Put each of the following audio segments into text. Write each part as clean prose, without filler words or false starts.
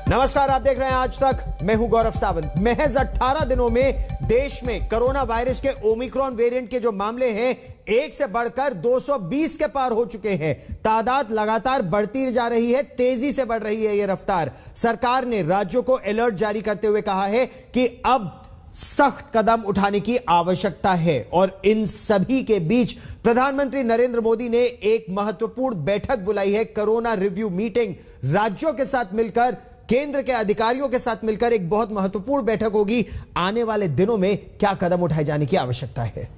नमस्कार, आप देख रहे हैं आज तक। मैं हूं गौरव सावंत। महज 18 दिनों में देश में कोरोना वायरस के ओमिक्रॉन वेरिएंट के जो मामले हैं एक से बढ़कर 220 के पार हो चुके हैं। तादाद लगातार बढ़ती जा रही है, तेजी से बढ़ रही है ये रफ्तार। सरकार ने राज्यों को अलर्ट जारी करते हुए कहा है कि अब सख्त कदम उठाने की आवश्यकता है। और इन सभी के बीच प्रधानमंत्री नरेंद्र मोदी ने एक महत्वपूर्ण बैठक बुलाई है, कोरोना रिव्यू मीटिंग। राज्यों के साथ मिलकर, केंद्र के अधिकारियों के साथ मिलकर एक बहुत महत्वपूर्ण बैठक होगी। आने वाले दिनों में क्या कदम उठाए जाने की आवश्यकता है।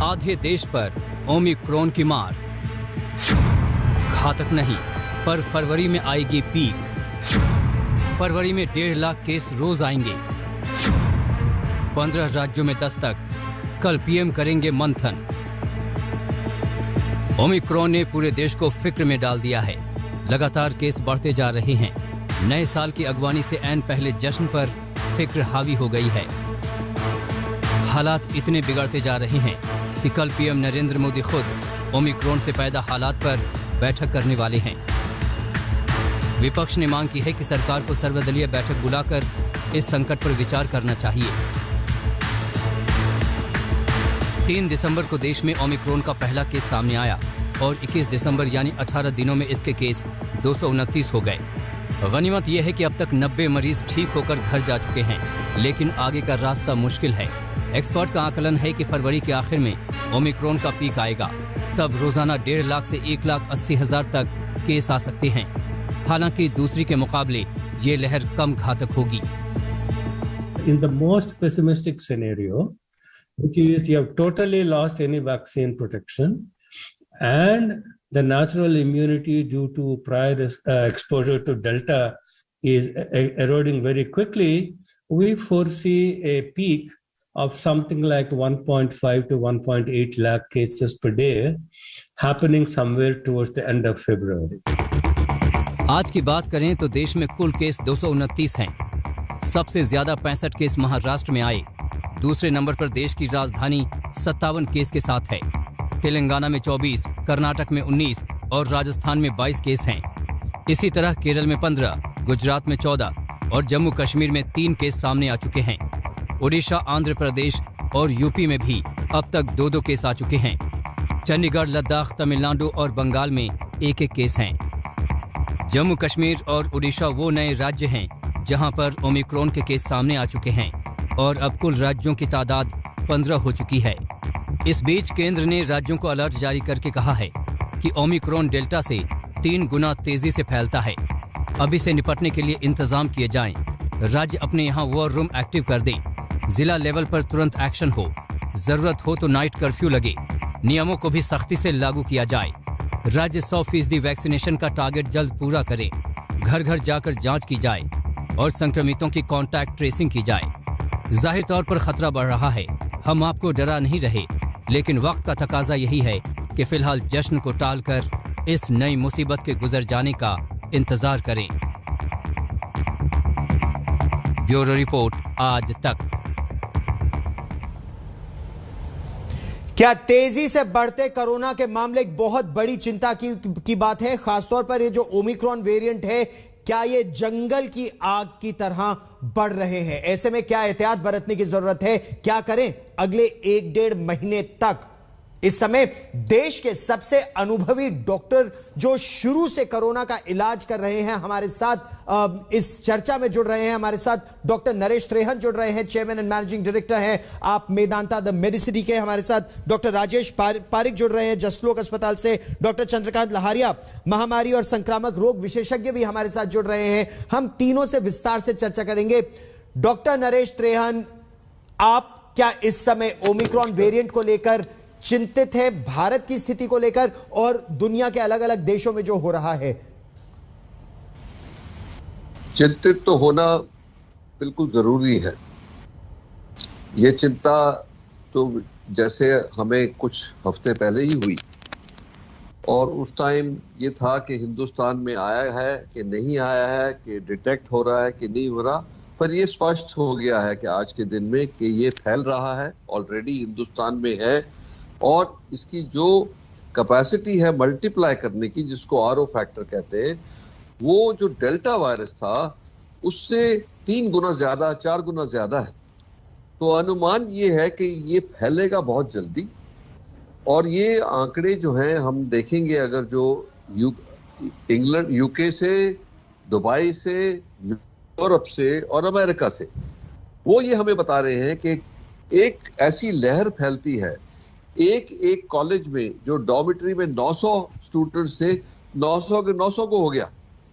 आधे देश पर ओमिक्रॉन की मार। घातक नहीं, पर फरवरी में आएगी पीक। फरवरी में 1.5 लाख केस रोज आएंगे। 15 राज्यों में दस्तक, कल पीएम करेंगे मंथन। ओमिक्रॉन ने पूरे देश को फिक्र में डाल दिया है। लगातार केस बढ़ते जा रहे हैं। नए साल की अगवानी से ऐन पहले जश्न पर फिक्र हावी हो गई है। हालात इतने बिगड़ते जा रहे हैं कि कल पीएम नरेंद्र मोदी खुद ओमिक्रॉन से पैदा हालात पर बैठक करने वाले हैं। विपक्ष ने मांग की है कि सरकार को सर्वदलीय बैठक बुलाकर इस संकट पर विचार करना चाहिए। 3 दिसंबर को देश में ओमिक्रॉन का पहला केस सामने आया और 21 दिसंबर यानी 18 दिनों में इसके केस 229 हो गए। गनीमत यह है कि अब तक 90 मरीज ठीक होकर घर जा चुके हैं, लेकिन आगे का रास्ता मुश्किल है। एक्सपर्ट का आकलन है कि फरवरी के आखिर में ओमिक्रॉन का पीक आएगा। तब रोजाना 1.5 लाख से 1,80,000 तक केस आ सकते हैं। हालांकि दूसरी के मुकाबले ये लहर कम घातक होगी। In the most pessimistic scenario, which is you have totally lost any vaccine protection and the natural immunity due to prior exposure to Delta is eroding very quickly, we foresee a peak of something like 1.5 to 1.8 lakh cases per day happening somewhere towards the end of February. आज की बात करें तो देश में कुल case 229 हैं। सबसे ज्यादा 65 केस महाराष्ट्र में आए। दूसरे नंबर पर देश की राजधानी 57 केस के साथ है। तेलंगाना में 24, कर्नाटक में 19 और राजस्थान में 22 केस हैं। इसी तरह केरल में 15, गुजरात में 14 और जम्मू कश्मीर में 3 केस सामने आ चुके हैं। ओडिशा, आंध्र प्रदेश और यूपी में भी अब तक 2-2 केस आ चुके हैं। चंडीगढ़, लद्दाख, तमिलनाडु और बंगाल में 1-1 केस हैं। जम्मू कश्मीर और ओडिशा वो नए राज्य हैं जहां पर ओमिक्रॉन के केस सामने आ चुके हैं और अब कुल राज्यों की तादाद 15 हो चुकी है। इस बीच केंद्र ने राज्यों को अलर्ट जारी करके कहा है कि ओमिक्रॉन डेल्टा से 3 गुना तेजी से फैलता है। अब इसे निपटने के लिए इंतजाम किए जाएं। राज्य अपने यहाँ वॉर रूम एक्टिव कर दें। जिला लेवल पर तुरंत एक्शन हो। जरूरत हो तो नाइट कर्फ्यू लगे। नियमों को भी सख्ती से लागू किया जाए। राज्य 100% वैक्सीनेशन का टारगेट जल्द पूरा करे। घर घर जाकर जांच की जाए और संक्रमितों की कांटेक्ट ट्रेसिंग की जाए। जाहिर तौर पर खतरा बढ़ रहा है। हम आपको डरा नहीं रहे, लेकिन वक्त का तकाजा यही है कि फिलहाल जश्न को टालकर इस नई मुसीबत के गुजर जाने का इंतजार करें। ब्यूरो रिपोर्ट, आज तक। क्या तेजी से बढ़ते कोरोना के मामले एक बहुत बड़ी चिंता की बात है। खासतौर पर ये जो ओमिक्रॉन वेरिएंट है, क्या ये जंगल की आग की तरह बढ़ रहे हैं। ऐसे में क्या एहतियात बरतने की जरूरत है, क्या करें अगले 1-1.5 महीने तक। इस समय देश के सबसे अनुभवी डॉक्टर जो शुरू से कोरोना का इलाज कर रहे हैं हमारे साथ इस चर्चा में जुड़ रहे हैं। हमारे साथ डॉक्टर नरेश त्रेहन जुड़ रहे हैं, चेयरमैन एंड मैनेजिंग डायरेक्टर हैं आप मेदांता द मेडिसिटी के। हमारे साथ डॉक्टर राजेश पारिक जुड़ रहे हैं जसलोक अस्पताल से। डॉक्टर चंद्रकांत लहारिया, महामारी और संक्रामक रोग विशेषज्ञ, भी हमारे साथ जुड़ रहे हैं। हम तीनों से विस्तार से चर्चा करेंगे। डॉक्टर नरेश त्रेहन, आप क्या इस समय ओमिक्रॉन वेरिएंट को लेकर चिंतित है, भारत की स्थिति को लेकर और दुनिया के अलग अलग देशों में जो हो रहा है? चिंतित तो होना बिल्कुल जरूरी है। ये चिंता तो जैसे हमें कुछ हफ्ते पहले ही हुई और उस टाइम ये था कि हिंदुस्तान में आया है कि नहीं आया है, कि डिटेक्ट हो रहा है कि नहीं हो रहा, पर ये स्पष्ट हो गया है कि आज के दिन में कि ये फैल रहा है, ऑलरेडी हिंदुस्तान में है, और इसकी जो कैपेसिटी है मल्टीप्लाई करने की, जिसको आरओ फैक्टर कहते हैं, वो जो डेल्टा वायरस था उससे 3 गुना ज्यादा, 4 गुना ज्यादा है। तो अनुमान ये है कि ये फैलेगा बहुत जल्दी, और ये आंकड़े जो हैं हम देखेंगे, अगर जो इंग्लैंड, यूके से, दुबई से, यूरोप से और अमेरिका से, वो ये हमें बता रहे हैं कि एक ऐसी लहर फैलती है। एक कॉलेज में जो डॉर्मिटरी में 900 स्टूडेंट्स थे, 900 के 900 को हो गया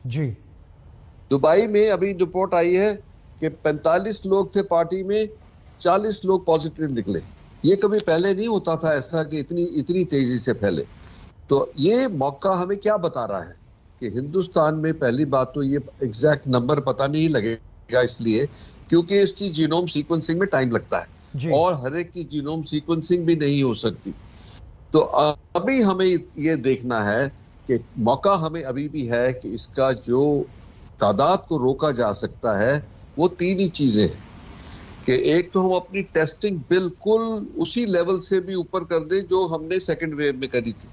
जी। दुबई में अभी रिपोर्ट आई है कि 45 लोग थे पार्टी में, 40 लोग पॉजिटिव निकले। ये कभी पहले नहीं होता था ऐसा कि इतनी तेजी से फैले। तो ये मौका हमें क्या बता रहा है कि हिंदुस्तान में, पहली बात तो ये एग्जैक्ट नंबर पता नहीं लगेगा, इसलिए क्योंकि इसकी जीनोम सीक्वेंसिंग में टाइम लगता है और हर एक की जीनोम सीक्वेंसिंग भी नहीं हो सकती। तो अभी हमें ये देखना है कि मौका हमें अभी भी है कि इसका जो तादाद को रोका जा सकता है वो 3 ही चीजें हैं कि एक तो हम अपनी टेस्टिंग बिल्कुल उसी लेवल से भी ऊपर कर दें जो हमने सेकेंड वेव में करी थी।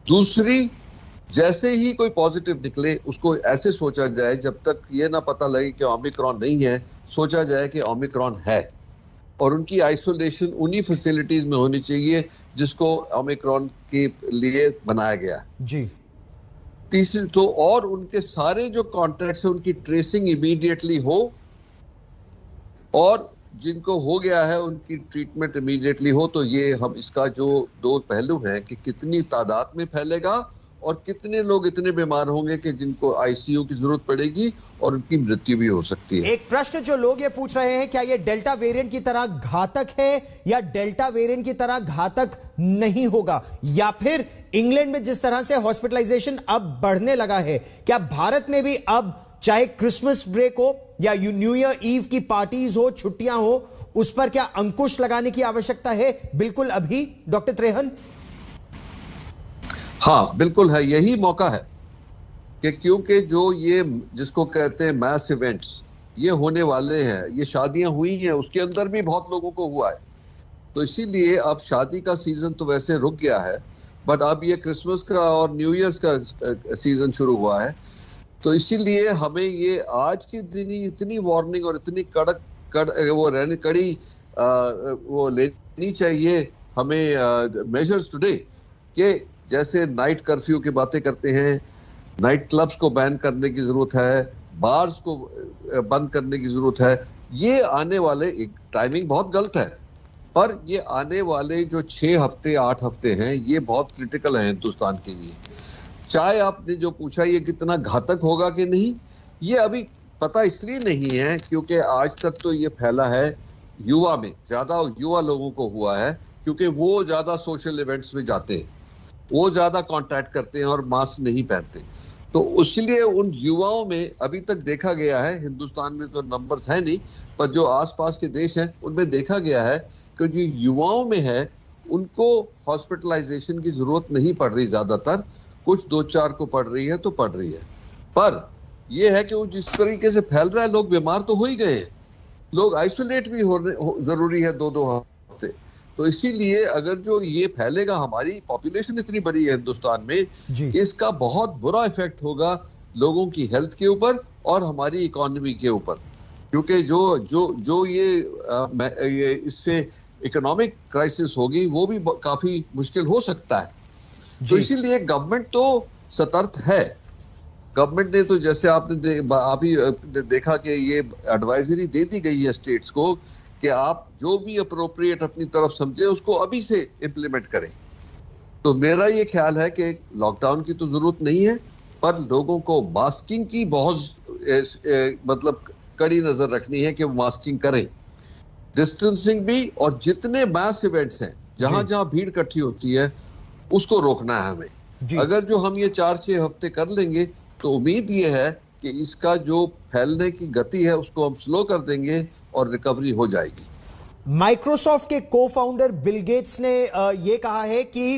दूसरी, जैसे ही कोई पॉजिटिव निकले उसको ऐसे सोचा जाए, जब तक ये ना पता लगे कि ओमिक्रॉन नहीं है, सोचा जाए कि ओमिक्रॉन है, और उनकी आइसोलेशन उन्हीं फैसिलिटीज में होनी चाहिए जिसको ओमिक्रॉन के लिए बनाया गया जी। तीसरी तो, और उनके सारे जो कॉन्टैक्ट्स हैं उनकी ट्रेसिंग इमीडिएटली हो, और जिनको हो गया है उनकी ट्रीटमेंट इमीडिएटली हो। तो ये हम इसका जो 2 पहलू हैं कि कितनी तादाद में फैलेगा और कितने लोग इतने बीमार होंगे कि जिनको आईसीयू की जरूरत पड़ेगी और उनकी मृत्यु भी हो सकती है। एक प्रश्न जो लोग ये पूछ रहे हैं, क्या ये डेल्टा वेरिएंट की तरह घातक है या डेल्टा वेरिएंट की तरह घातक नहीं होगा, या फिर इंग्लैंड में जिस तरह से हॉस्पिटलाइजेशन अब बढ़ने लगा है, क्या भारत में भी अब चाहे क्रिसमस ब्रेक हो या न्यू ईयर ईव की पार्टीज हो, छुट्टियां हो, उस पर क्या अंकुश लगाने की आवश्यकता है बिल्कुल अभी, डॉक्टर त्रेहन? हाँ, बिल्कुल है, यही मौका है कि क्योंकि जो ये जिसको कहते हैं मैस इवेंट्स, ये होने वाले हैं, ये शादियां हुई हैं, उसके अंदर भी बहुत लोगों को हुआ है। तो इसीलिए अब शादी का सीजन तो वैसे रुक गया है, बट अब ये क्रिसमस का और न्यू ईयर्स का सीजन शुरू हुआ है। तो इसीलिए हमें ये आज के दिन ही इतनी वार्निंग और इतनी कड़ी वो लेनी चाहिए हमें मेजर्स टुडे, कि जैसे नाइट कर्फ्यू की बातें करते हैं, नाइट क्लब्स को बैन करने की जरूरत है, बार्स को बंद करने की जरूरत है। ये आने वाले, एक टाइमिंग बहुत गलत है, पर ये आने वाले जो 6 हफ्ते 8 हफ्ते हैं, ये बहुत क्रिटिकल है हिंदुस्तान के लिए। चाहे आपने जो पूछा ये कितना घातक होगा कि नहीं, ये अभी पता इसलिए नहीं है क्योंकि आज तक तो ये फैला है युवा में, ज्यादा युवा लोगों को हुआ है, क्योंकि वो ज्यादा सोशल इवेंट्स में जाते हैं, वो ज्यादा कांटेक्ट करते हैं और मास्क नहीं पहनते। तो इसलिए उन युवाओं में अभी तक देखा गया है, हिंदुस्तान में तो नंबर्स है नहीं, पर जो आसपास के देश हैं उनमें देखा गया है कि जो युवाओं में है उनको हॉस्पिटलाइजेशन की जरूरत नहीं पड़ रही, ज्यादातर कुछ 2-4 को पड़ रही है तो पड़ रही है। पर यह है कि वो जिस तरीके से फैल रहा है, लोग बीमार तो हो ही गए हैं, लोग आइसोलेट भी जरूरी है 2-2 हफ्ते। तो इसीलिए अगर जो ये फैलेगा, हमारी पॉपुलेशन इतनी बड़ी है हिंदुस्तान में, इसका बहुत बुरा इफेक्ट होगा लोगों की हेल्थ के ऊपर और हमारी इकोनॉमी के ऊपर, क्योंकि जो ये इससे इकोनॉमिक क्राइसिस होगी वो भी काफी मुश्किल हो सकता है। तो इसीलिए गवर्नमेंट तो सतर्क है। गवर्नमेंट ने तो, जैसे आपने अभी देखा कि ये एडवाइजरी दे दी गई है स्टेट्स को कि आप जो भी अप्रोप्रिएट अपनी तरफ समझे उसको अभी से इम्प्लीमेंट करें। तो मेरा ये ख्याल है कि लॉकडाउन की तो जरूरत नहीं है, पर लोगों को मास्किंग की बहुत मतलब कड़ी नजर रखनी है कि वो मास्किंग करें, डिस्टेंसिंग भी, और जितने मैस इवेंट्स हैं जहां जहां भीड़ इकट्ठी होती है उसको रोकना है हमें। अगर जो हम ये 4-6 हफ्ते कर लेंगे तो उम्मीद ये है कि इसका जो फैलने की गति है उसको हम स्लो कर देंगे और रिकवरी हो जाएगी। माइक्रोसॉफ्ट के को फाउंडर बिल गेट्स ने यह कहा है कि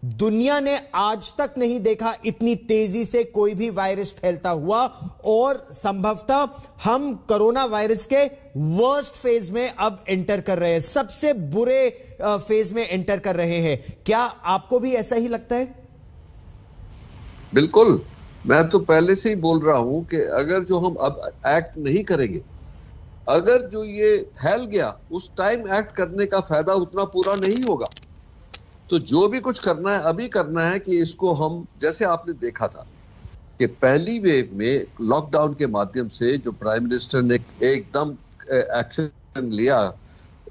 दुनिया ने आज तक नहीं देखा इतनी तेजी से कोई भी वायरस फैलता हुआ, और संभवतः हम कोरोना वायरस के वर्स्ट फेज में अब एंटर कर रहे हैं, सबसे बुरे फेज में एंटर कर रहे हैं। क्या आपको भी ऐसा ही लगता है? बिल्कुल, मैं तो पहले से ही बोल रहा हूं कि अगर जो हम अब एक्ट नहीं करेंगे, अगर जो ये फैल गया उस टाइम एक्ट करने का फायदा उतना पूरा नहीं होगा। तो जो भी कुछ करना है अभी करना है कि इसको हम, जैसे आपने देखा था कि पहली वेव में लॉकडाउन के माध्यम से जो प्राइम मिनिस्टर ने एकदम एक्शन लिया,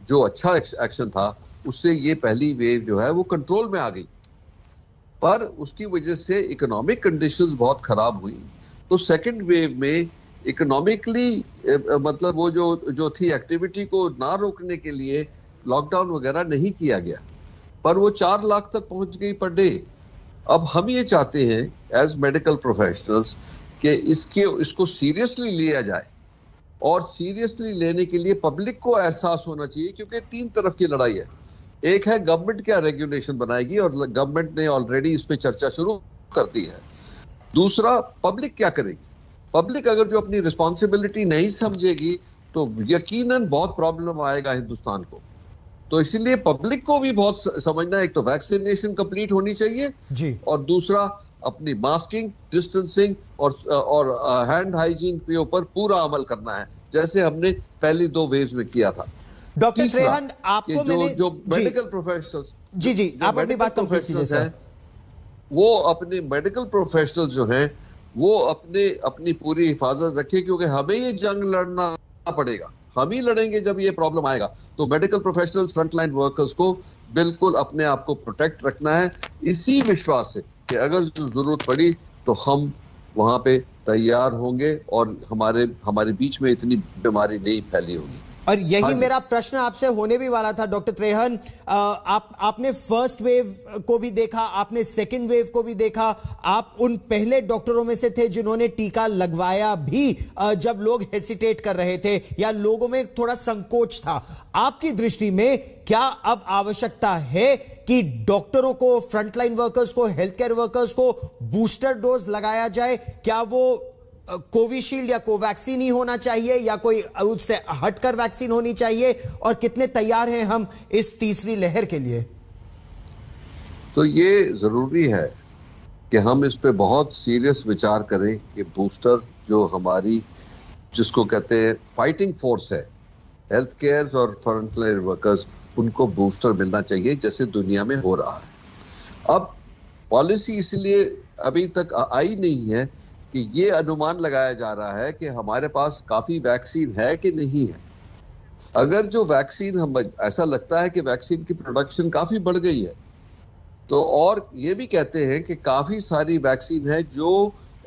जो अच्छा एक्शन था, उससे ये पहली वेव जो है वो कंट्रोल में आ गई। पर उसकी वजह से इकोनॉमिक कंडीशंस बहुत खराब हुई। तो सेकंड वेव में इकोनॉमिकली मतलब वो जो थी एक्टिविटी को ना रोकने के लिए लॉकडाउन वगैरह नहीं किया गया, पर वो 4 लाख तक पहुंच गई पर डे। अब हम ये चाहते हैं एज मेडिकल प्रोफेशनल्स कि इसको सीरियसली लिया जाए, और सीरियसली लेने के लिए पब्लिक को एहसास होना चाहिए, क्योंकि 3 तरफ की लड़ाई है। एक है गवर्नमेंट क्या रेगुलेशन बनाएगी, और गवर्नमेंट ने ऑलरेडी इस पे चर्चा शुरू कर दी है। दूसरा, पब्लिक क्या करेगी। पब्लिक अगर जो अपनी रिस्पॉन्सिबिलिटी नहीं समझेगी तो यकीनन बहुत प्रॉब्लम आएगा हिंदुस्तान को। तो इसीलिए पब्लिक को भी बहुत समझना है, एक तो वैक्सीनेशन कंप्लीट होनी चाहिए जी, और दूसरा अपनी मास्किंग, डिस्टेंसिंग और हैंड हाइजीन के ऊपर पूरा अमल करना है, जैसे हमने पहली 2 वेव्स में किया था। डॉक्टर त्रेहन, आपको जो मेडिकल प्रोफेशनल्स जी आप अपनी बात प्रोफेशनल्स हैं, वो अपने मेडिकल प्रोफेशनल जो हैं वो अपनी पूरी हिफाजत रखें, क्योंकि हमें ये जंग लड़ना पड़ेगा। हम ही लड़ेंगे जब ये प्रॉब्लम आएगा। तो मेडिकल प्रोफेशनल्स, फ्रंटलाइन वर्कर्स को बिल्कुल अपने आप को प्रोटेक्ट रखना है, इसी विश्वास से कि अगर जरूरत पड़ी तो हम वहां पे तैयार होंगे और हमारे बीच में इतनी बीमारी नहीं फैली होगी। और यही मेरा प्रश्न आपसे होने भी वाला था डॉक्टर त्रेहन। आपने फर्स्ट वेव को भी देखा, आपने सेकंड वेव को भी देखा, आप उन पहले डॉक्टरों में से थे जिन्होंने टीका लगवाया भी जब लोग हेसिटेट कर रहे थे या लोगों में थोड़ा संकोच था। आपकी दृष्टि में क्या अब आवश्यकता है कि डॉक्टरों को, फ्रंटलाइन वर्कर्स को, हेल्थ केयर वर्कर्स को बूस्टर डोज लगाया जाए? क्या वो कोविशील्ड या कोवैक्सीन ही होना चाहिए या कोई उससे हटकर वैक्सीन होनी चाहिए, और कितने तैयार हैं हम इस तीसरी लहर के लिए? तो ये जरूरी है कि हम इस पे बहुत सीरियस विचार करें कि बूस्टर जो हमारी, जिसको कहते हैं फाइटिंग फोर्स है, हेल्थ केयर और फ्रंटलाइन वर्कर्स, उनको बूस्टर मिलना चाहिए जैसे दुनिया में हो रहा है। अब पॉलिसी इसलिए अभी तक आई नहीं है कि ये अनुमान लगाया जा रहा है कि हमारे पास काफी वैक्सीन है कि नहीं है। अगर जो वैक्सीन, हम ऐसा लगता है कि वैक्सीन की प्रोडक्शन काफी बढ़ गई है, तो और ये भी कहते हैं कि काफी सारी वैक्सीन है जो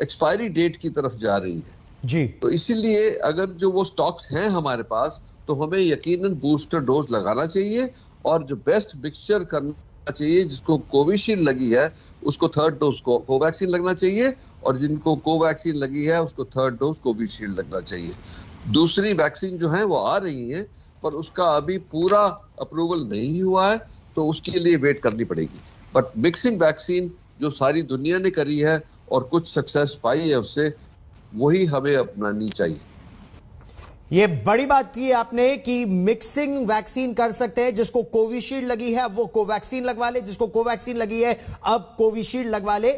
एक्सपायरी डेट की तरफ जा रही है जी। तो इसीलिए अगर जो वो स्टॉक्स हैं हमारे पास, तो हमें यकीनन बूस्टर डोज लगाना चाहिए, और जो बेस्ट मिक्सचर करना चाहिए, जिसको कोविशील्ड लगी है उसको 3rd डोज कोवैक्सीन लगना चाहिए, और जिनको कोवैक्सीन लगी है उसको 3rd डोज कोविशील्ड लगना चाहिए। दूसरी वैक्सीन जो है वो आ रही है, पर उसका अभी पूरा अप्रूवल नहीं हुआ है, तो उसके लिए वेट करनी पड़ेगी। बट मिक्सिंग वैक्सीन जो सारी दुनिया ने करी है और कुछ सक्सेस पाई है उससे, वही हमें अपनानी चाहिए। ये बड़ी बात की आपने कि मिक्सिंग वैक्सीन कर सकते हैं। जिसको कोविशील्ड लगी है वो कोवैक्सीन लगवा ले, जिसको कोवैक्सीन लगी है अब कोविशील्ड लगवा ले।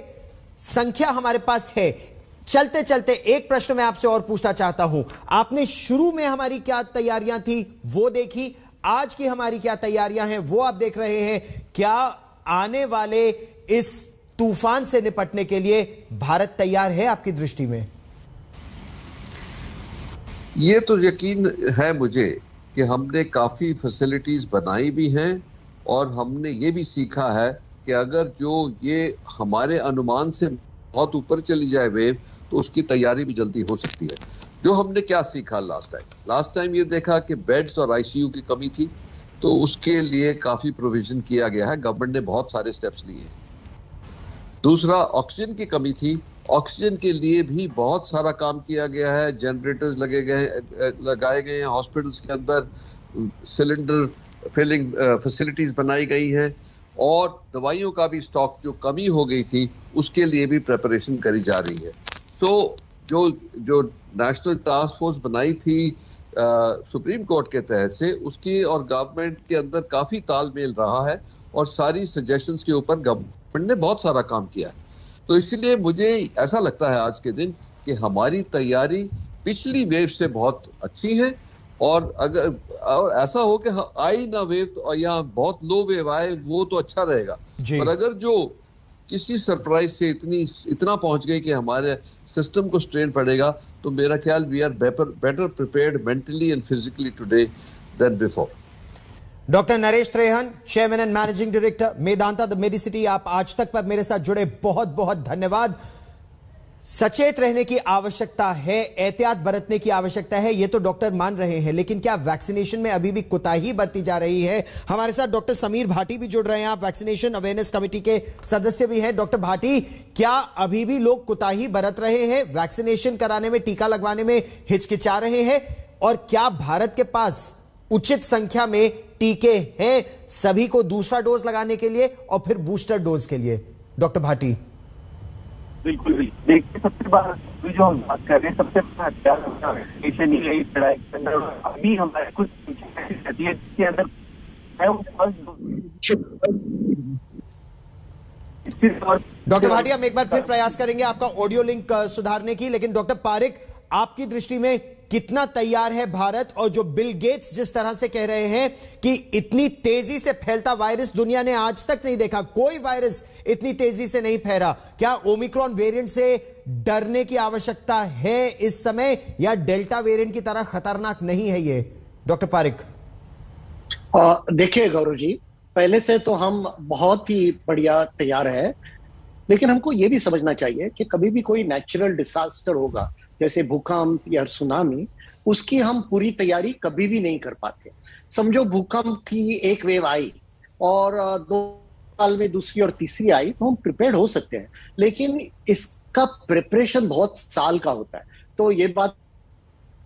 संख्या हमारे पास है। चलते चलते एक प्रश्न मैं आपसे और पूछना चाहता हूं। आपने शुरू में हमारी क्या तैयारियां थी वो देखी, आज की हमारी क्या तैयारियां हैं वो आप देख रहे हैं। क्या आने वाले इस तूफान से निपटने के लिए भारत तैयार है आपकी दृष्टि में? ये तो यकीन है मुझे कि हमने काफी फैसिलिटीज बनाई भी हैं, और हमने ये भी सीखा है कि अगर जो ये हमारे अनुमान से बहुत ऊपर चली जाए वेव, तो उसकी तैयारी भी जल्दी हो सकती है। जो हमने क्या सीखा लास्ट टाइम ये देखा कि बेड्स और आईसीयू की कमी थी, तो उसके लिए काफी प्रोविजन किया गया है, गवर्नमेंट ने बहुत सारे स्टेप्स लिए। दूसरा, ऑक्सीजन की कमी थी, ऑक्सीजन के लिए भी बहुत सारा काम किया गया है, जनरेटर्स लगाए गए हैं, हॉस्पिटल्स के अंदर सिलेंडर फिलिंग फैसिलिटीज बनाई गई हैं, और दवाइयों का भी स्टॉक जो कमी हो गई थी उसके लिए भी प्रिपरेशन करी जा रही है। सो जो नेशनल टास्क फोर्स बनाई थी सुप्रीम कोर्ट के तहत से, उसकी और गवर्नमेंट के अंदर काफी तालमेल रहा है और सारी सजेशंस के ऊपर गवर्नमेंट ने बहुत सारा काम किया है। तो इसलिए मुझे ऐसा लगता है आज के दिन कि हमारी तैयारी पिछली वेव से बहुत अच्छी है, और अगर ऐसा हो कि आई ना वेव तो या बहुत लो वेव आए वो तो अच्छा रहेगा, पर अगर जो किसी सरप्राइज से इतना पहुंच गई कि हमारे सिस्टम को स्ट्रेन पड़ेगा, तो मेरा ख्याल we are better prepared mentally and physically today than before. Doctor Naresh Trehan, chairman and managing director Medanta the Medicity, आप आज तक पर मेरे साथ जुड़े, बहुत बहुत धन्यवाद। सचेत रहने की आवश्यकता है, एहतियात बरतने की आवश्यकता है, यह तो डॉक्टर मान रहे हैं, लेकिन क्या वैक्सीनेशन में अभी भी कोताही बरती जा रही है? हमारे साथ डॉक्टर समीर भाटी भी जुड़ रहे हैं, आप वैक्सीनेशन अवेयरनेस कमेटी के सदस्य भी हैं। डॉक्टर भाटी, क्या अभी भी लोग कोताही बरत रहे हैं, वैक्सीनेशन कराने में, टीका लगवाने में हिचकिचा रहे हैं? और क्या भारत के पास उचित संख्या में टीके हैं सभी को दूसरा डोज लगाने के लिए और फिर बूस्टर डोज के लिए? डॉक्टर भाटी। बिल्कुल देखिए, सबसे बड़ा जो हम बात कर रहे हैं, सबसे बड़ा वैक्सीनेशन ही है इस लड़ाई के अंदर। अभी हमारे कुछ रहती है जिसके अंदर डॉक्टर भाटी, हम एक बार फिर प्रयास करेंगे आपका ऑडियो लिंक सुधारने की, लेकिन डॉक्टर पारिक, आपकी दृष्टि में कितना तैयार है भारत? और जो बिल गेट्स जिस तरह से कह रहे हैं कि इतनी तेजी से फैलता वायरस दुनिया ने आज तक नहीं देखा, कोई वायरस इतनी तेजी से नहीं फैला, क्या ओमिक्रॉन वेरिएंट से डरने की आवश्यकता है इस समय, या डेल्टा वेरिएंट की तरह खतरनाक नहीं है ये? डॉक्टर पारिक। देखिए गौरव जी, पहले से तो हम बहुत ही बढ़िया तैयार है, लेकिन हमको ये भी समझना चाहिए कि कभी भी कोई नेचुरल डिजास्टर होगा, जैसे भूकंप या सुनामी, उसकी हम पूरी तैयारी कभी भी नहीं कर पाते। समझो भूकंप की एक वेव आई और 2 साल में दूसरी और तीसरी आई, तो हम प्रिपेयर्ड हो सकते हैं, लेकिन इसका प्रिपरेशन बहुत साल का होता है। तो ये बात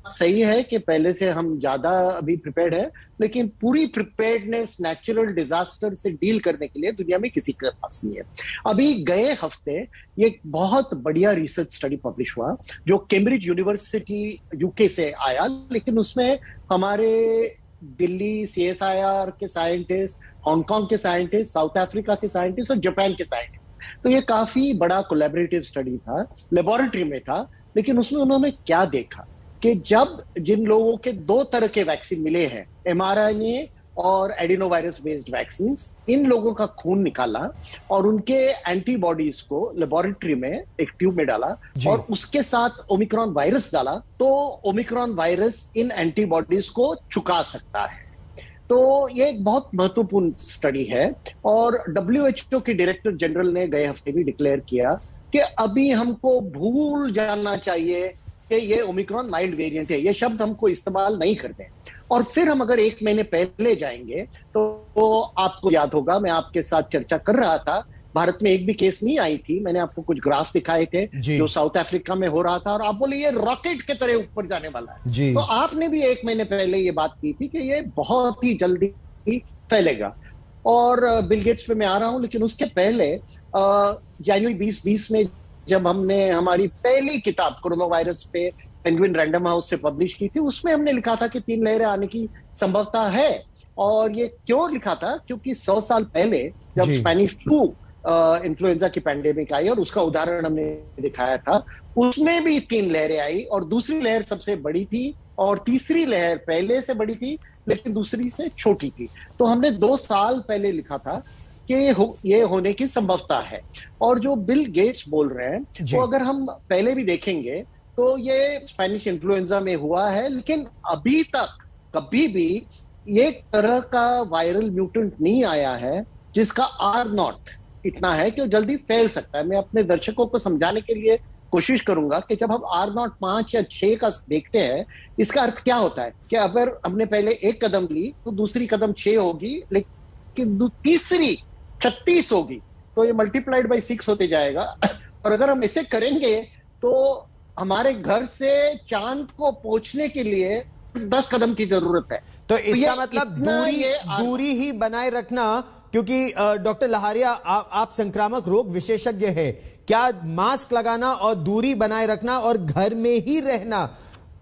सही है कि पहले से हम ज्यादा अभी प्रिपेयर्ड है, लेकिन पूरी प्रिपेयर्डनेस नेचुरल डिजास्टर से डील करने के लिए दुनिया में किसी के पास नहीं है। अभी गए हफ्ते ये बहुत बढ़िया रिसर्च स्टडी पब्लिश हुआ जो कैम्ब्रिज यूनिवर्सिटी यूके से आया, लेकिन उसमें हमारे दिल्ली CSIR के साइंटिस्ट, हांगकांग के साइंटिस्ट, साउथ अफ्रीका के साइंटिस्ट और जापान के साइंटिस्ट, तो ये काफी बड़ा कोलैबोरेटिव स्टडी था, लेबोरेटरी में था। लेकिन उसमें उन्होंने क्या देखा कि जब जिन लोगों के 2 तरह के वैक्सीन मिले हैं, mRNA और एडिनोवायरस बेस्ड वैक्सीन, इन लोगों का खून निकाला और उनके एंटीबॉडीज को लेबोरेटरी में एक ट्यूब में डाला और उसके साथ ओमिक्रॉन वायरस डाला, तो ओमिक्रॉन वायरस इन एंटीबॉडीज को चुका सकता है। तो ये एक बहुत महत्वपूर्ण स्टडी है और WHO के डायरेक्टर जनरल ने गए हफ्ते भी डिक्लेयर किया कि अभी हमको भूल जाना चाहिए कि ये ओमिक्रॉन माइल्ड वेरिएंट है, ये शब्द हमको इस्तेमाल नहीं करते हैं। और फिर हम अगर 1 महीने पहले जाएंगे तो आपको याद होगा, मैं आपके साथ चर्चा कर रहा था, भारत में एक भी केस नहीं आई थी। मैंने आपको कुछ ग्राफ दिखाए थे जो साउथ अफ्रीका में हो रहा था और आप बोले ये रॉकेट के तरह ऊपर जाने वाला है। तो आपने भी 1 महीने पहले ये बात की थी कि ये बहुत ही जल्दी फैलेगा। और बिल गेट्स पे मैं आ रहा हूं, लेकिन उसके पहले जनवरी 2020 में जब हमने हमारी पहली किताब कोरोना वायरस पे पेंगुइन रैंडम हाउस से पब्लिश की थी, उसमें हमने लिखा था कि 3 लहरें आने की संभवता है। और ये क्यों लिखा था? क्योंकि 100 साल पहले जब स्पेनिश फ्लू इन्फ्लुएंजा की पैंडेमिक आई और उसका उदाहरण हमने दिखाया था, उसमें भी 3 लहरें आई और दूसरी लहर सबसे बड़ी थी और तीसरी लहर पहले से बड़ी थी लेकिन दूसरी से छोटी थी। तो हमने 2 साल पहले लिखा था कि ये होने की संभवता है। और जो बिल गेट्स बोल रहे हैं, तो अगर हम पहले भी देखेंगे तो ये स्पेनिश इन्फ्लुएंजा में हुआ है, लेकिन अभी तक कभी भी ये तरह का वायरल म्यूटेंट नहीं आया है जिसका R0 इतना है कि वो जल्दी फैल सकता है। मैं अपने दर्शकों को समझाने के लिए कोशिश करूंगा कि जब हम R0 5 या 6 का देखते हैं, इसका अर्थ क्या होता है कि अगर हमने पहले 1 कदम ली तो दूसरी कदम 6 होगी, लेकिन तीसरी 36 होगी, तो ये मल्टीप्लाइड बाय 6 होते जाएगा। और अगर हम इसे करेंगे तो हमारे घर से चांद को पहुंचने के लिए 10 कदम की जरूरत है। तो इसका मतलब दूरी ही बनाए रखना क्योंकि डॉक्टर लहारिया आप संक्रामक रोग विशेषज्ञ है, क्या मास्क लगाना और दूरी बनाए रखना और घर में ही रहना,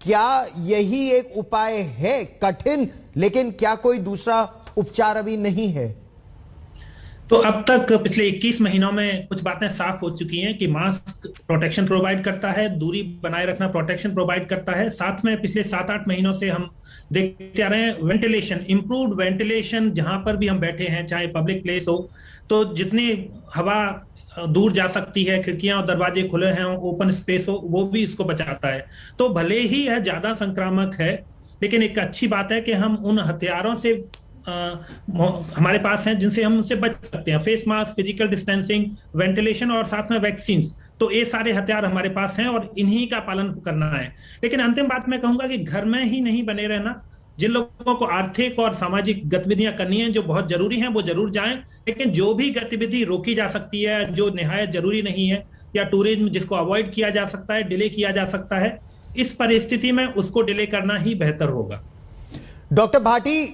क्या यही एक उपाय है? कठिन, लेकिन क्या कोई दूसरा उपचार अभी नहीं है? तो अब तक पिछले 21 महीनों में कुछ बातें साफ हो चुकी हैं कि मास्क प्रोटेक्शन प्रोवाइड करता है, दूरी बनाए रखना प्रोटेक्शन प्रोवाइड करता है। साथ में पिछले 7-8 महीनों से हम देखते आ रहे हैं वेंटिलेशन, इंप्रूव्ड वेंटिलेशन, जहां पर भी हम बैठे हैं, चाहे पब्लिक प्लेस हो, तो जितनी हवा दूर जा सकती है, खिड़कियां और दरवाजे खुले हैं, ओपन स्पेस हो, वो भी इसको बचाता है। तो भले ही यह ज्यादा संक्रामक है, लेकिन एक अच्छी बात है कि हम उन हथियारों से हमारे पास हैं जिनसे हम उनसे बच सकते हैं। Face mask, physical distancing, ventilation और साथ में वैक्सीन, तो ये सारे हथियार हमारे पास हैं और इन्हीं का पालन करना है। लेकिन अंतिम बात मैं कहूंगा कि घर में ही नहीं बने रहना। जिन लोगों को आर्थिक और सामाजिक गतिविधियां करनी है, जो बहुत जरूरी हैं, वो जरूर जाएं, लेकिन जो भी गतिविधि रोकी जा सकती है, जो निहायत जरूरी नहीं है, या टूरिज्म जिसको अवॉइड किया जा सकता है, डिले किया जा सकता है, इस परिस्थिति में उसको डिले करना ही बेहतर होगा। डॉक्टर भाटी,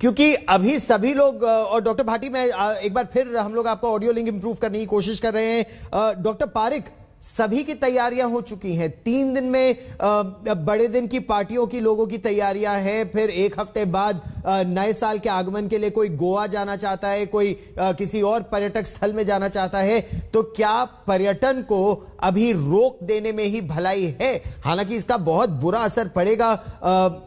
क्योंकि अभी सभी लोग, और डॉक्टर भाटी में एक बार फिर हम लोग आपका ऑडियो लिंक इंप्रूव करने की कोशिश कर रहे हैं। डॉक्टर पारिक, सभी की तैयारियां हो चुकी हैं, 3 दिन में बड़े दिन की पार्टियों की लोगों की तैयारियां हैं, फिर 1 हफ्ते बाद नए साल के आगमन के लिए कोई गोवा जाना चाहता है, कोई किसी और पर्यटक स्थल में जाना चाहता है, तो क्या पर्यटन को अभी रोक देने में ही भलाई है? हालांकि इसका बहुत बुरा असर पड़ेगा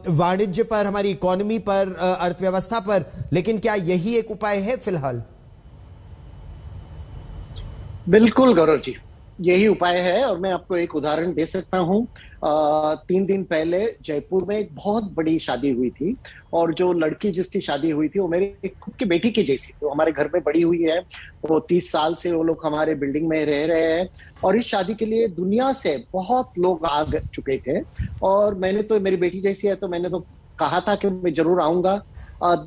वाणिज्य पर, हमारी इकोनॉमी पर, अर्थव्यवस्था पर, लेकिन क्या यही एक उपाय है फिलहाल? बिल्कुल गौरव जी, यही उपाय है। और मैं आपको एक उदाहरण दे सकता हूँ। 3 दिन पहले जयपुर में एक बहुत बड़ी शादी हुई थी, और जो लड़की जिसकी शादी हुई थी वो मेरी खुद की बेटी की जैसी, तो हमारे घर में बड़ी हुई है। वो 30 साल से वो लोग हमारे बिल्डिंग में रह रहे हैं, और इस शादी के लिए दुनिया से बहुत लोग आ चुके थे। और मैंने तो, मेरी बेटी जैसी है, तो मैंने तो कहा था कि मैं जरूर आऊंगा।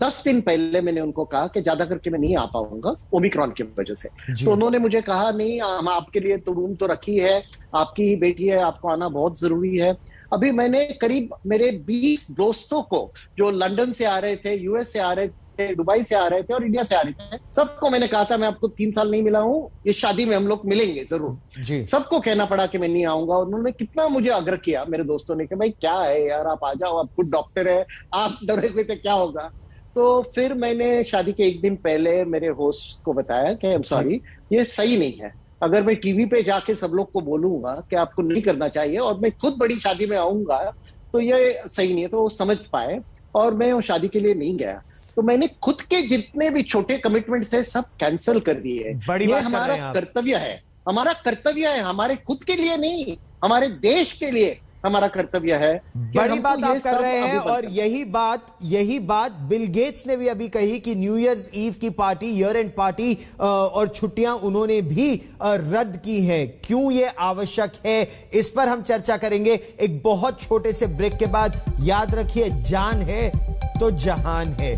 10 दिन पहले मैंने उनको कहा कि ज्यादा करके मैं नहीं आ पाऊंगा ओमिक्रॉन की वजह से। तो उन्होंने मुझे कहा, नहीं, हम आपके लिए तो रूम तो रखी है, आपकी ही बेटी है, आपको आना बहुत जरूरी है। अभी मैंने करीब मेरे 20 दोस्तों को, जो लंदन से आ रहे थे, यूएस से आ रहे थे, दुबई से आ रहे थे और इंडिया से आ रहे थे, सबको मैंने कहा था मैं आपको 3 साल नहीं मिला हूं, इस शादी में हम लोग मिलेंगे जरूर। सबको कहना पड़ा कि मैं नहीं आऊंगा। उन्होंने कितना मुझे आग्रह किया मेरे दोस्तों ने कि भाई क्या है यार, आप आ जाओ, आप खुद डॉक्टर है, आप डरे हुए थे, क्या होगा। तो फिर मैंने शादी के 1 दिन पहले मेरे होस्ट को बताया कि आई एम सॉरी, ये सही नहीं है। अगर मैं टीवी पे जाके सब लोग को बोलूंगा कि आपको नहीं करना चाहिए और मैं खुद बड़ी शादी में आऊंगा, तो ये सही नहीं है। तो वो समझ पाए और मैं वो शादी के लिए नहीं गया। तो मैंने खुद के जितने भी छोटे कमिटमेंट थे सब कैंसिल कर दिए। ये हमारा कर्तव्य है, हमारा कर्तव्य है, हमारे खुद के लिए नहीं, हमारे देश के लिए हमारा कर्तव्य है। बड़ी बात आप कर रहे हैं, और यही बात बिल गेट्स ने भी अभी कही कि न्यू ईयर्स ईव की पार्टी, ईयर एंड पार्टी और छुट्टियां उन्होंने भी रद्द की हैं। क्यों ये आवश्यक है, इस पर हम चर्चा करेंगे एक बहुत छोटे से ब्रेक के बाद। याद रखिए, जान है तो जहान है।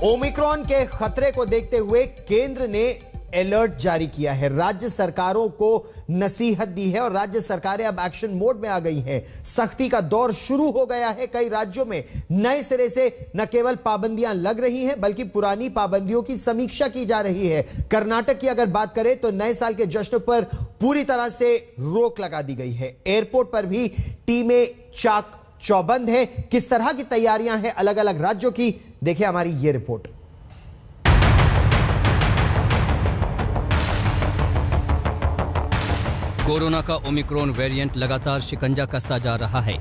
ओमिक्रॉन के खतरे को देखते हुए केंद्र ने अलर्ट जारी किया है, राज्य सरकारों को नसीहत दी है और राज्य सरकारें अब एक्शन मोड में आ गई हैं। सख्ती का दौर शुरू हो गया है। कई राज्यों में नए सिरे से न केवल पाबंदियां लग रही हैं, बल्कि पुरानी पाबंदियों की समीक्षा की जा रही है। कर्नाटक की अगर बात करें तो नए साल के जश्न पर पूरी तरह से रोक लगा दी गई है। एयरपोर्ट पर भी टीमें चाक चौबंद है। किस तरह की तैयारियां हैं अलग अलग राज्यों की, देखिए हमारी ये रिपोर्ट। कोरोना का ओमिक्रॉन वेरिएंट लगातार शिकंजा कसता जा रहा है।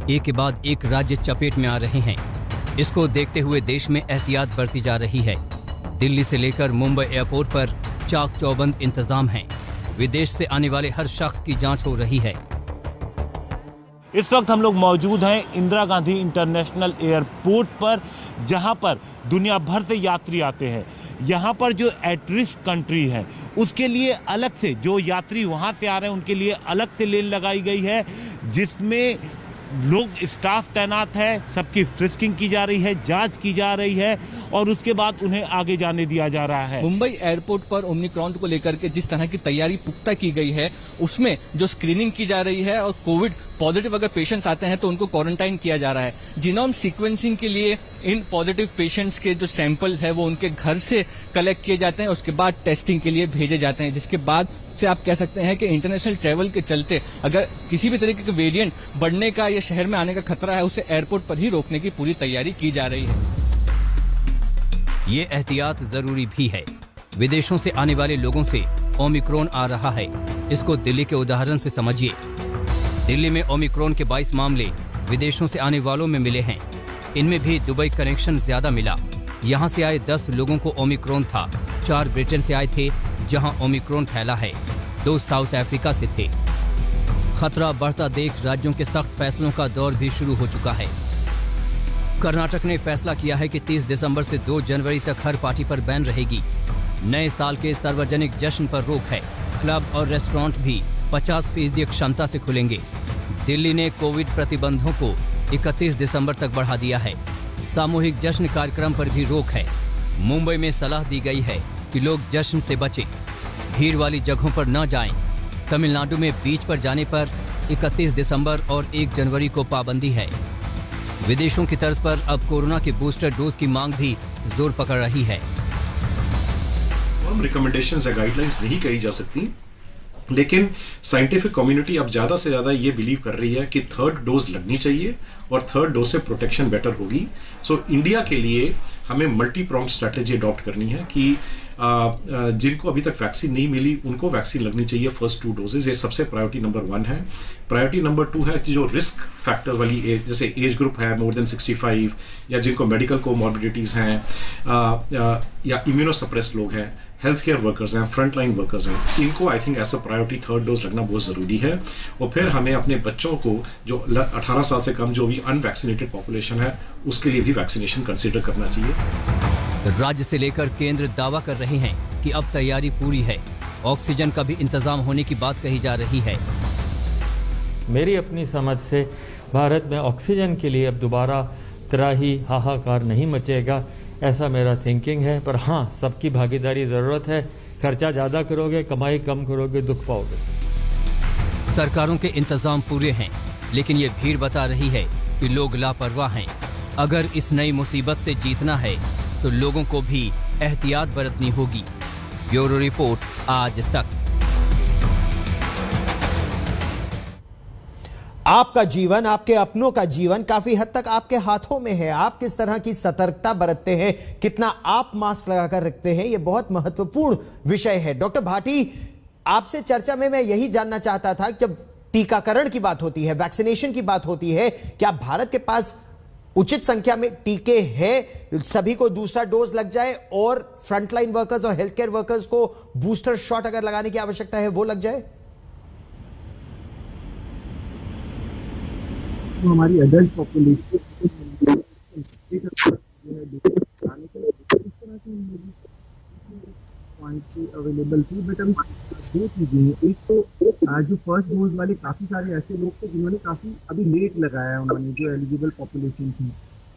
एक के बाद एक राज्य चपेट में आ रहे हैं। इसको देखते हुए देश में एहतियात बरती जा रही है। दिल्ली से लेकर मुंबई एयरपोर्ट पर चाक चौबंद इंतजाम हैं। विदेश से आने वाले हर शख्स की जांच हो रही है। इस वक्त हम लोग मौजूद हैं इंदिरा गांधी इंटरनेशनल एयरपोर्ट पर, जहां पर दुनिया भर से यात्री आते हैं। यहाँ पर जो एट रिस्क कंट्री है उसके लिए अलग से, जो यात्री वहाँ से आ रहे हैं उनके लिए अलग से लेन लगाई गई है, जिसमें लोग, स्टाफ तैनात है, सबकी फ्रिस्किंग की जा रही है, जांच की जा रही है और उसके बाद उन्हें आगे जाने दिया जा रहा है। मुंबई एयरपोर्ट पर ओमिक्रॉन को लेकर के जिस तरह की तैयारी पुख्ता की गई है, उसमें जो स्क्रीनिंग की जा रही है और कोविड पॉजिटिव अगर पेशेंट्स आते हैं तो उनको क्वारंटाइन किया जा रहा है। जीनोम सीक्वेंसिंग के लिए इन पॉजिटिव पेशेंट्स के जो सैंपल्स है वो उनके घर से कलेक्ट किए जाते हैं, उसके बाद टेस्टिंग के लिए भेजे जाते हैं, जिसके बाद से आप कह सकते हैं कि इंटरनेशनल ट्रैवल के चलते अगर किसी भी तरीके के वेरिएंट बढ़ने का या शहर में आने का खतरा है, उसे एयरपोर्ट पर ही रोकने की पूरी तैयारी की जा रही है। ये एहतियात जरूरी भी है। विदेशों से आने वाले लोगों से ओमिक्रॉन आ रहा है। इसको दिल्ली के उदाहरण से समझिए। दिल्ली में ओमिक्रॉन के 22 मामले विदेशों से आने वालों में मिले हैं। इनमें भी दुबई कनेक्शन ज्यादा मिला। यहाँ से आए 10 लोगों को ओमिक्रॉन था। 4 ब्रिटेन से आए थे, जहां ओमिक्रॉन फैला है। 2 साउथ अफ्रीका से थे। खतरा बढ़ता देख राज्यों के सख्त फैसलों का दौर भी शुरू हो चुका है। कर्नाटक ने फैसला किया है कि 30 दिसंबर से 2 जनवरी तक हर पार्टी पर बैन रहेगी। नए साल के सार्वजनिक जश्न पर रोक है। क्लब और रेस्टोरेंट भी 50% क्षमता से खुलेंगे। दिल्ली ने कोविड प्रतिबंधों को 31 दिसंबर तक बढ़ा दिया है। सामूहिक जश्न कार्यक्रम पर भी रोक है। मुंबई में सलाह दी गई है कि लोग जश्न से बचें, भीड़ वाली जगहों पर न जाएं। तमिलनाडु में बीच पर जाने पर 31 दिसंबर और 1 जनवरी को पाबंदी है। विदेशों की तर्ज पर अब कोरोना के बूस्टर डोज की मांग भी जोर पकड़ रही है। रिकमेंडेशंस या गाइडलाइंस नहीं कही जा सकती, लेकिन साइंटिफिक कम्युनिटी अब ज़्यादा से ज़्यादा ये बिलीव कर रही है कि 3rd डोज लगनी चाहिए और 3rd डोज से प्रोटेक्शन बेटर होगी। सो इंडिया के लिए हमें मल्टी प्रॉन्ग स्ट्रैटेजी अडॉप्ट करनी है कि जिनको अभी तक वैक्सीन नहीं मिली उनको वैक्सीन लगनी चाहिए फर्स्ट 2 डोजेज। ये सबसे प्रायोरिटी नंबर 1 है। प्रायोरिटी नंबर 2 है कि जो रिस्क फैक्टर वाली एज, जैसे एज ग्रुप है मोर देन 65 या जिनको मेडिकल कोमॉर्बिडिटीज हैं या इम्यूनोसप्रेस्ड लोग हैं, हेल्थ केयर वर्कर्स हैं, फ्रंट लाइन वर्कर्स हैं, इनको I think as a priority 3rd dose लगना बहुत ज़रूरी है। और फिर हमें अपने बच्चों को जो 18 साल से कम जो भी अनवैक्सीनेटेड पॉपुलेशन है उसके लिए भी वैक्सीनेशन कंसिडर करना चाहिए। राज्य से लेकर केंद्र दावा कर रहे हैं कि अब तैयारी पूरी है। ऑक्सीजन का भी इंतजाम होने की बात कही जा रही है। मेरी अपनी समझ से भारत में ऑक्सीजन के लिए अब दोबारा त्राही हाहाकार नहीं मचेगा, ऐसा मेरा थिंकिंग है। पर हाँ, सबकी भागीदारी जरूरत है। खर्चा ज्यादा करोगे, कमाई कम करोगे, दुख पाओगे। सरकारों के इंतजाम पूरे हैं, लेकिन ये भीड़ बता रही है कि लोग लापरवाह हैं। अगर इस नई मुसीबत से जीतना है तो लोगों को भी एहतियात बरतनी होगी। ब्यूरो रिपोर्ट, आज तक। आपका जीवन, आपके अपनों का जीवन काफी हद तक आपके हाथों में है। आप किस तरह की सतर्कता बरतते हैं, कितना आप मास्क लगाकर रखते हैं, यह बहुत महत्वपूर्ण विषय है। डॉक्टर भाटी, आपसे चर्चा में मैं यही जानना चाहता था, जब टीकाकरण की बात होती है, वैक्सीनेशन की बात होती है, क्या भारत के पास उचित संख्या में टीके हैं, सभी को दूसरा डोज लग जाए और फ्रंटलाइन वर्कर्स और हेल्थ केयर वर्कर्स को बूस्टर शॉट अगर लगाने की आवश्यकता है वो लग जाए? तो हमारी अडल्ट पॉपुलेशन अवेलेबल थी, बट हम 2 चीजें हैं। एक तो जो फर्स्ट डोज वाले काफी सारे ऐसे लोग थे जिन्होंने काफी अभी लेट लगाया, उन्होंने जो एलिजिबल पॉपुलेशन थी।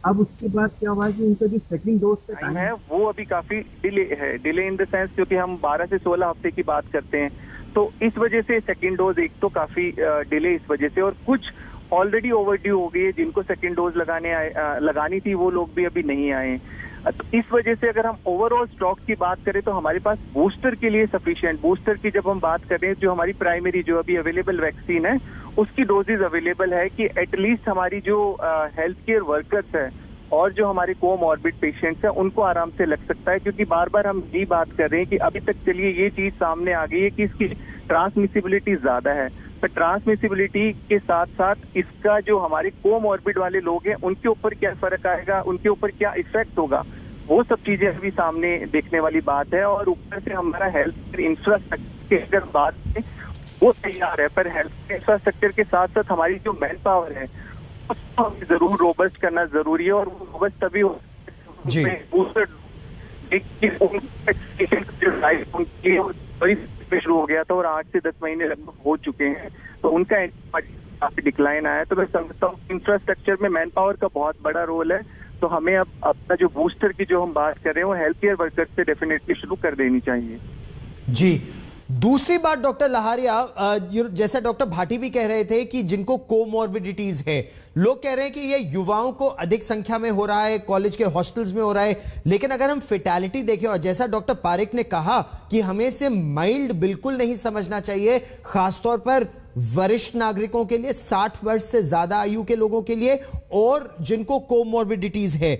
अब उसके बाद क्या हुआ कि उनका जो सेकंड डोज का टाइम है वो अभी काफी डिले है। डिले इन द सेंस क्योंकि हम 12 से 16 हफ्ते की बात करते हैं, तो इस वजह से सेकंड डोज एक तो काफी डिले इस वजह से, और कुछ ऑलरेडी ओवरड्यू हो गई है जिनको सेकंड डोज लगानी थी, वो लोग भी अभी नहीं आए। तो इस वजह से अगर हम ओवरऑल स्टॉक की बात करें तो हमारे पास बूस्टर के लिए सफिशिएंट, बूस्टर की जब हम बात करें, जो हमारी प्राइमरी जो अभी अवेलेबल वैक्सीन है उसकी डोजेज अवेलेबल है कि एटलीस्ट हमारी जो हेल्थ केयर वर्कर्स है और जो हमारे कोमॉर्बिड पेशेंट्स हैं उनको आराम से लग सकता है। क्योंकि बार बार हम यही बात कर रहे हैं कि अभी तक चलिए ये चीज सामने आ गई है कि इसकी ट्रांसमिसिबिलिटी ज्यादा है, पर ट्रांसमिसिबिलिटी के साथ साथ इसका जो हमारे कोमॉर्बिड वाले लोग हैं उनके ऊपर क्या फर्क आएगा, उनके ऊपर क्या इफेक्ट होगा, वो सब चीजें अभी सामने देखने वाली बात है। और ऊपर से हमारा हेल्थ केयर इंफ्रास्ट्रक्चर की अगर बात है वो तैयार है, पर हेल्थ इंफ्रास्ट्रक्चर के साथ साथ हमारी जो मैन पावर है उसको हमें जरूर रोबस्ट करना जरूरी है। और वो रोबस्ट तभी शुरू हो गया था और 8 से 10 महीने लगभग हो चुके हैं, तो उनका काफी डिक्लाइन आया। तो मैं समझता हूँ इंफ्रास्ट्रक्चर में मैन पावर का बहुत बड़ा रोल है, तो हमें अब अपना जो बूस्टर की जो हम बात कर रहे हैं वो हेल्थ केयर वर्कर्स से डेफिनेटली शुरू कर देनी चाहिए। जी, दूसरी बात डॉक्टर लहारिया, जैसा डॉक्टर भाटी भी कह रहे थे कि जिनको कोमॉर्बिडिटीज है, लोग कह रहे हैं कि ये युवाओं को अधिक संख्या में हो रहा है, कॉलेज के हॉस्टल्स में हो रहा है, लेकिन अगर हम फेटालिटी देखें और जैसा डॉक्टर पारेख ने कहा कि हमें इसे माइल्ड बिल्कुल नहीं समझना चाहिए, खासतौर पर वरिष्ठ नागरिकों के लिए, 60 वर्ष से ज्यादा आयु के लोगों के लिए और जिनको कोमॉर्बिडिटीज है।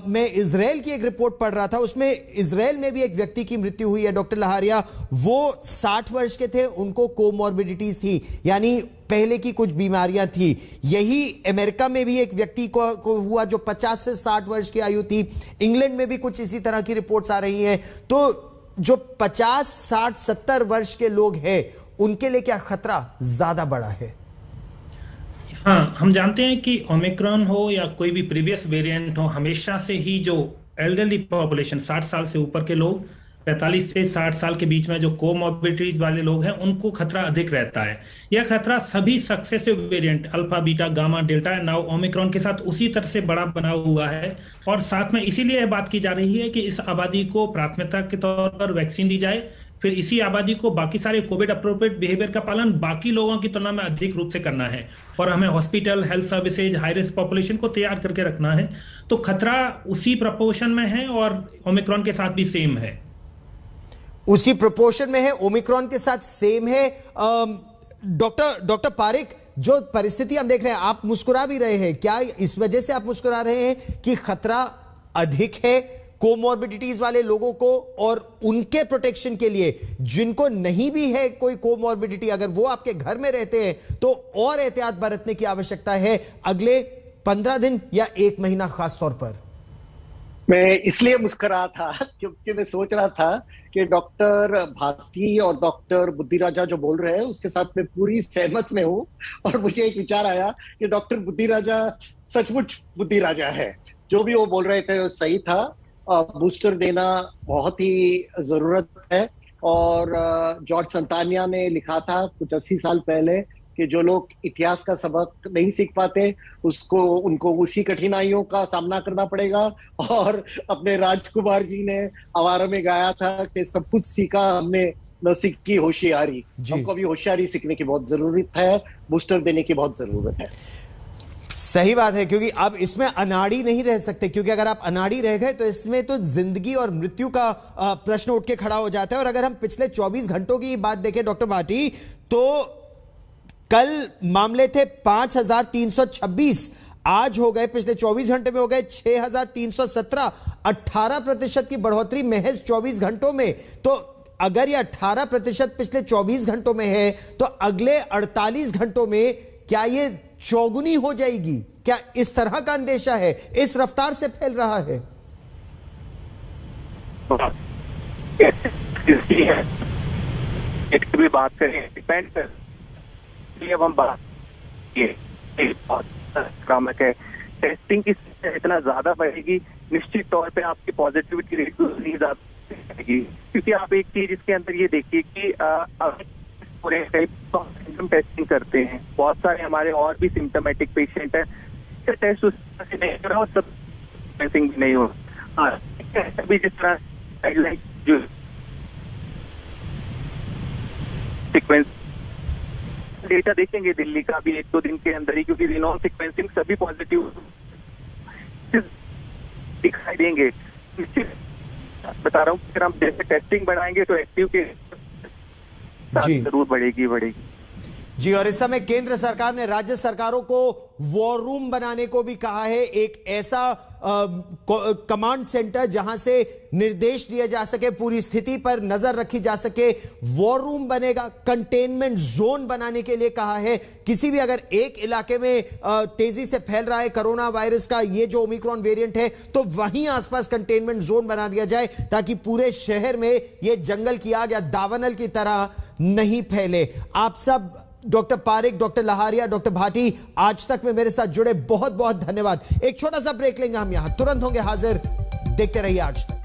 मैं इजराइल की एक रिपोर्ट पढ़ रहा था, उसमें इजराइल में भी एक व्यक्ति की मृत्यु हुई है डॉक्टर लहारिया, वो 60 वर्ष के थे, उनको कोमॉर्बिडिटीज थी, यानी पहले की कुछ बीमारियां थी। यही अमेरिका में भी एक व्यक्ति को हुआ जो 50 से 60 वर्ष की आयु थी। इंग्लैंड में भी कुछ इसी तरह की रिपोर्ट्स आ रही हैं। तो जो 50, 60, 70 वर्ष के लोग हैं, उनके लिए क्या खतरा ज्यादा बड़ा है? हाँ, हम जानते हैं कि ओमिक्रॉन हो या कोई भी प्रीवियस वेरिएंट हो, हमेशा से ही जो एल्डरली पॉपुलेशन 60 साल से ऊपर के लोग, 45 से 60 साल के बीच में जो कोमॉर्बिडिटीज वाले लोग हैं, उनको खतरा अधिक रहता है। यह खतरा सभी successive variant alpha, beta, gamma, delta, now Omicron के साथ उसी तरह से बड़ा बना हुआ है। और साथ में इसीलिए यह बात की जा रही है कि इस आबादी को प्राथमिकता के तौर पर वैक्सीन दी जाए, फिर इसी आबादी को बाकी सारे कोविड अप्रोप्रिएट बिहेवियर का पालन बाकी लोगों की तुलना में अधिक रूप से करना है, और हमें hospital, health services, high risk population को तैयार करके रखना है। तो खतरा उसी प्रोपोर्शन में है और ओमिक्रॉन के साथ भी सेम है, उसी प्रोपोर्शन में है, ओमिक्रॉन के साथ सेम है। डॉक्टर पारेख, जो परिस्थिति हम देख रहे हैं, आप मुस्कुरा भी रहे हैं, क्या इस वजह से आप मुस्कुरा रहे हैं कि खतरा अधिक है कोमॉर्बिडिटीज वाले लोगों को, और उनके प्रोटेक्शन के लिए जिनको नहीं भी है कोई कोमॉर्बिडिटी, अगर वो आपके घर में रहते हैं तो और एहतियात बरतने की आवश्यकता है अगले 15 दिन या 1 महीना खास तौर पर? मैं इसलिए मुस्कुरा था क्योंकि मैं सोच रहा था कि डॉक्टर भाटी और डॉक्टर बुद्धिराजा जो बोल रहे हैं उसके साथ मैं पूरी सहमत में हूँ, और मुझे एक विचार आया कि डॉक्टर बुद्धिराजा सचमुच बुद्धिराजा है। जो भी वो बोल रहे थे वो सही था। बूस्टर देना बहुत ही जरूरत है, और जॉर्ज संतानिया ने लिखा था कुछ 80 साल पहले कि जो लोग इतिहास का सबक नहीं सीख पाते उनको उसी कठिनाइयों का सामना करना पड़ेगा। और अपने राजकुमार जी ने आवारा में गाया था कि सब कुछ सीखा हमने, न सीखी होशियारी। हमको अभी होशियारी सीखने की बहुत जरूरत है, बूस्टर देने की बहुत जरूरत है। सही बात है, क्योंकि अब इसमें अनाड़ी नहीं रह सकते, क्योंकि अगर आप अनाड़ी रह गए तो इसमें तो जिंदगी और मृत्यु का प्रश्न उठ के खड़ा हो जाता है। और अगर हम पिछले 24 घंटों की बात देखें डॉक्टर भाटी, तो कल मामले थे 5326, आज हो गए, पिछले 24 घंटे में हो गए 6317, 18% की बढ़ोतरी महज 24 घंटों में। तो अगर ये 18% पिछले 24 घंटों में है, तो अगले 48 घंटों में क्या ये चौगुनी हो जाएगी? क्या इस तरह का अंदेशा है? इस रफ्तार से फैल रहा है? भी बात करें डिपेंड कर, अब हम बात आक्रामक है, टेस्टिंग की इतना ज्यादा बढ़ेगी, निश्चित तौर पे आपकी पॉजिटिविटी रेट नहीं ज्यादा बढ़ेगी। क्योंकि आप एक चीज इसके अंदर ये देखिए कि पूरे सिम्टम टेस्टिंग करते हैं, बहुत सारे हमारे और भी सिम्टोमेटिक पेशेंट हैं, टेस्ट उस तरह से नहीं हो रहा और सब टेस्टिंग भी नहीं हो रहा। अभी जिस तरह गाइडलाइन जो सीक्वेंस डेटा देखेंगे दिल्ली का भी 1-2 दिन के अंदर ही, क्योंकि रिनोम सीक्वेंसिंग सभी पॉजिटिव दिखाई देंगे। बता रहा हूँ, अगर हम जैसे टेस्टिंग बढ़ाएंगे तो एक्टिव के जरूर बढ़ेगी। जी, और इस समय केंद्र सरकार ने राज्य सरकारों को वॉर रूम बनाने को भी कहा है, एक ऐसा कमांड सेंटर जहां से निर्देश दिए जा सके, पूरी स्थिति पर नजर रखी जा सके। वॉर रूम बनेगा, कंटेनमेंट जोन बनाने के लिए कहा है। किसी भी अगर एक इलाके में तेजी से फैल रहा है कोरोना वायरस का ये जो ओमिक्रॉन वेरिएंट है, तो वहीं आसपास कंटेनमेंट जोन बना दिया जाए, ताकि पूरे शहर में ये जंगल की आग या दावानल की तरह नहीं फैले। आप सब, doctor Parekh, doctor Laharia, doctor Bhati, आज तक में मेरे साथ जुड़े बहुत बहुत धन्यवाद। एक छोटा सा ब्रेक लेंगे हम, यहां तुरंत होंगे हाजिर। देखते रहिए आज तक।